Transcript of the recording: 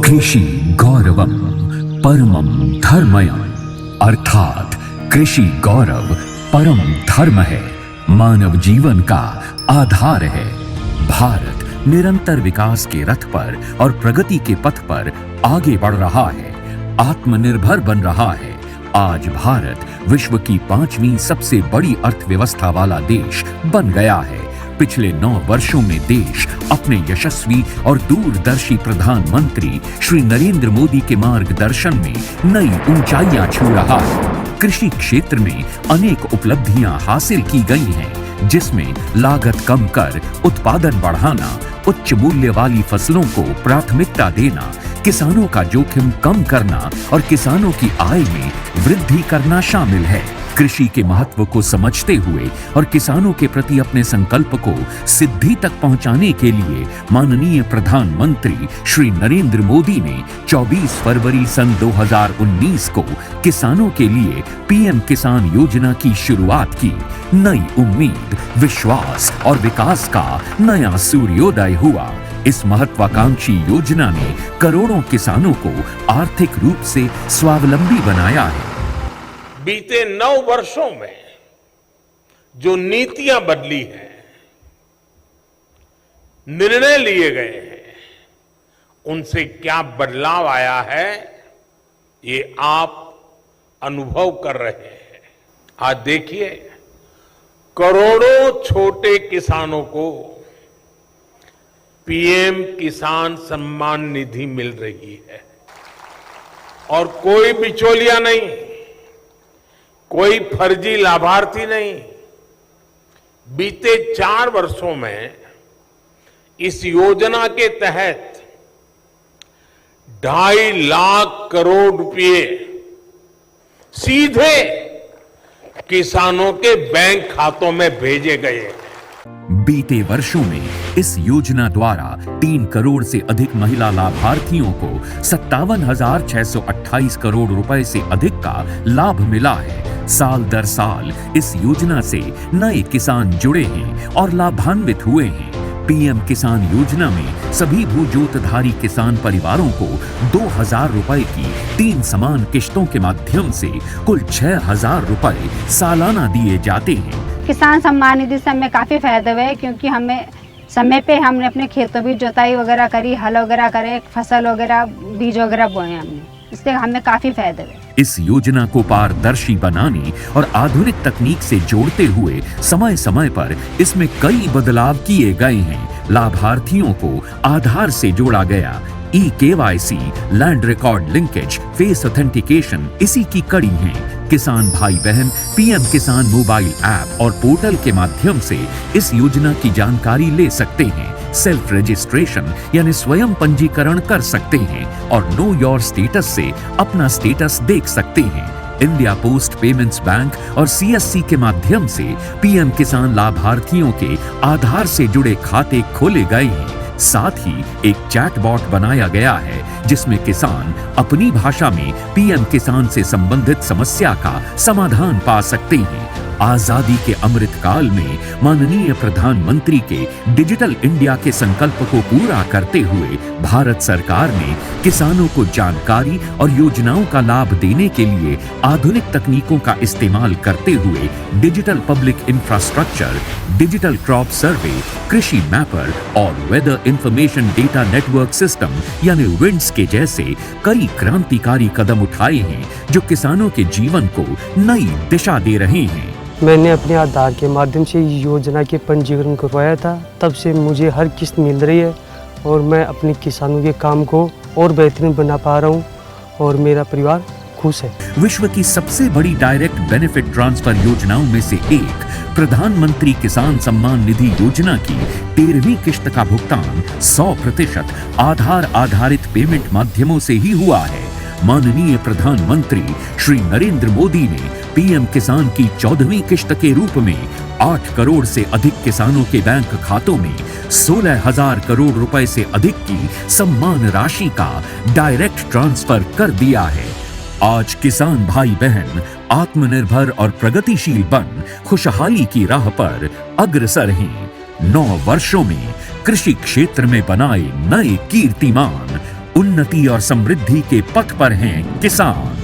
कृषि गौरवम परमम धर्मयम, अर्थात कृषि गौरव परम धर्म है, मानव जीवन का आधार है। भारत निरंतर विकास के रथ पर और प्रगति के पथ पर आगे बढ़ रहा है, आत्मनिर्भर बन रहा है। आज भारत विश्व की 5वीं सबसे बड़ी अर्थव्यवस्था वाला देश बन गया है। पिछले 9 वर्षों में देश अपने यशस्वी और दूरदर्शी प्रधानमंत्री श्री नरेंद्र मोदी के मार्गदर्शन में नई ऊंचाइयां छू रहा है। कृषि क्षेत्र में अनेक उपलब्धियां हासिल की गई हैं, जिसमें लागत कम कर उत्पादन बढ़ाना, उच्च मूल्य वाली फसलों को प्राथमिकता देना, किसानों का जोखिम कम करना और किसानों की आय में वृद्धि करना शामिल है। कृषि के महत्व को समझते हुए और किसानों के प्रति अपने संकल्प को सिद्धि तक पहुंचाने के लिए माननीय प्रधानमंत्री श्री नरेंद्र मोदी ने 24 फरवरी सन 2019 को किसानों के लिए पीएम किसान योजना की शुरुआत की। नई उम्मीद, विश्वास और विकास का नया सूर्योदय हुआ। इस महत्वाकांक्षी योजना ने करोड़ों किसानों को आर्थिक रूप से स्वावलंबी बनाया है। बीते 9 वर्षों में जो नीतियां बदली हैं, निर्णय लिए गए हैं, उनसे क्या बदलाव आया है, ये आप अनुभव कर रहे हैं। आज देखिए, करोड़ों छोटे किसानों को पीएम किसान सम्मान निधि मिल रही है और कोई बिचौलिया नहीं, कोई फर्जी लाभार्थी नहीं। बीते 4 वर्षों में इस योजना के तहत 2.5 लाख करोड़ रुपए सीधे किसानों के बैंक खातों में भेजे गए। बीते वर्षों में इस योजना द्वारा 3 करोड़ से अधिक महिला लाभार्थियों को 57,628 करोड़ रुपए से अधिक का लाभ मिला है। साल दर साल इस योजना से नए किसान जुड़े हैं और लाभान्वित हुए हैं। पीएम किसान योजना में सभी भूजोतधारी किसान परिवारों को 2,000 रुपए की 3 समान किश्तों के माध्यम से कुल 6,000 रुपए सालाना दिए जाते हैं। किसान सम्मान निधि से हमें काफ़ी फायदा हुआ है, क्योंकि हमें समय पे हमने अपने खेतों की जुताई वगैरह करी, हल वगैरह करे, फसल वगैरह, बीज वगैरह बोए हमने, इससे हमें काफ़ी फायदा हुआ। इस योजना को पारदर्शी बनाने और आधुनिक तकनीक से जोड़ते हुए समय समय पर इसमें कई बदलाव किए गए हैं। लाभार्थियों को आधार से जोड़ा गया, KYC, land record linkage, face authentication इसी की कड़ी है। किसान भाई बहन पीएम किसान मोबाइल ऐप और पोर्टल के माध्यम से इस योजना की जानकारी ले सकते हैं। सेल्फ रजिस्ट्रेशन यानी स्वयं पंजीकरण कर सकते हैं और नो योर स्टेटस से अपना स्टेटस देख सकते हैं। इंडिया पोस्ट पेमेंट्स बैंक और CSC के माध्यम से पीएम किसान लाभार्थियों के आधार से जुड़े खाते खोले गए हैं। साथ ही एक चैटबॉट बनाया गया है, जिसमें किसान अपनी भाषा में पीएम किसान से संबंधित समस्या का समाधान पा सकते हैं। आजादी के अमृत काल में माननीय प्रधानमंत्री के डिजिटल इंडिया के संकल्प को पूरा करते हुए भारत सरकार ने किसानों को जानकारी और योजनाओं का लाभ देने के लिए आधुनिक तकनीकों का इस्तेमाल करते हुए digital public infrastructure, digital crop survey, कृषि मैपर और weather information data network system यानी विंड्स के जैसे कई क्रांतिकारी कदम उठाए हैं, जो किसानों के जीवन को नई दिशा दे रहे हैं। मैंने अपने आधार के माध्यम से योजना के पंजीकरण करवाया था, तब से मुझे हर किस्त मिल रही है और मैं अपने किसानों के काम को और बेहतरीन बना पा रहा हूँ और मेरा परिवार खुश है। विश्व की सबसे बड़ी डायरेक्ट बेनिफिट ट्रांसफर योजनाओं में से एक प्रधानमंत्री किसान सम्मान निधि योजना की 13वीं किश्त का भुगतान 100% आधार आधारित पेमेंट माध्यमों से ही हुआ है। माननीय प्रधानमंत्री श्री नरेंद्र मोदी ने पीएम किसान की 14वीं किश्त के रूप में 8 करोड़ से अधिक किसानों के बैंक खातों में 16,000 करोड़ रुपए से अधिक की सम्मान राशि का डायरेक्ट ट्रांसफर कर दिया है। आज किसान भाई बहन आत्मनिर्भर और प्रगतिशील बन खुशहाली की राह पर अग्रसर हैं। 9 वर्षों में कृषि क्षेत्र में बनाए नए कीर्तिमान, उन्नति और समृद्धि के पथ पर हैं किसान।